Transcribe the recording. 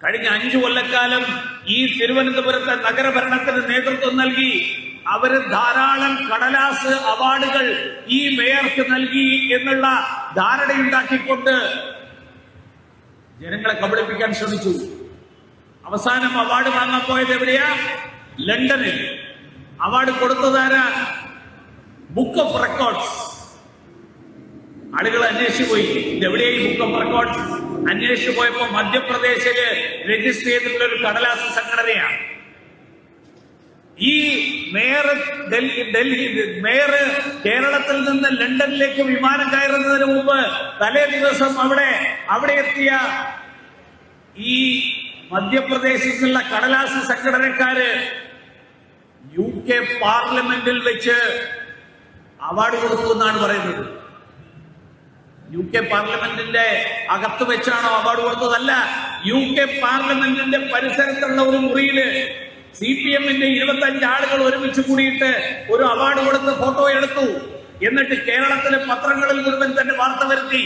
കഴിഞ്ഞ 5 കൊല്ലക്കാലം ഈ തിരുവനന്തപുരത്തെ നഗരഭരണത്തിന് നേതൃത്വം നൽകി അവര് ധാരാളം കടലാസ് അവാർഡുകൾ ഈ മേയർക്ക് നൽകി എന്നുള്ള ധാരണയുണ്ടാക്കിക്കൊണ്ട് ജനങ്ങളെ കബളിപ്പിക്കാൻ ശ്രമിച്ചു. അവസാനം അവാർഡ് വാങ്ങാൻ പോയത് എവിടെയാ? ലണ്ടനിൽ. അവാർഡ് കൊടുത്തതാരാ? Book of records. ആളുകൾ അന്വേഷിച്ചു പോയി, ഇതെവിടെയായി ബുക്ക് ഓഫ് റെക്കോർഡ്സ്? അന്വേഷിച്ചു പോയപ്പോ മധ്യപ്രദേശില് രജിസ്റ്റർ ചെയ്തിട്ടുള്ള ഒരു കടലാസ് സംഘടനയാണ്. ഈ മേയർ മേയർ കേരളത്തിൽ നിന്ന് ലണ്ടനിലേക്ക് വിമാനം കയറുന്നതിന് മുമ്പ് തലേ ദിവസം അവിടെ എത്തിയ ഈ മധ്യപ്രദേശിൽ നിന്നുള്ള കടലാസ് സംഘടനക്കാര് UK പാർലമെന്റിൽ വെച്ച് അവാർഡ് കൊടുത്തു എന്നാണ് പറയുന്നത്. UK പാർലമെന്റിന്റെ അകത്ത് വെച്ചാണോ അവാർഡ് കൊടുത്തതല്ല, UK പാർലമെന്റിന്റെ പരിസരത്തുള്ള ഒരു മുറിയില് CPMന്റെ 25 ആളുകൾ ഒരുമിച്ച് കൂടിയിട്ട് ഒരു അവാർഡ് കൊടുത്ത് ഫോട്ടോ എടുത്തു. എന്നിട്ട് കേരളത്തിലെ പത്രങ്ങളിൽ മുഴുവൻ തന്നെ വാർത്ത വരുത്തി.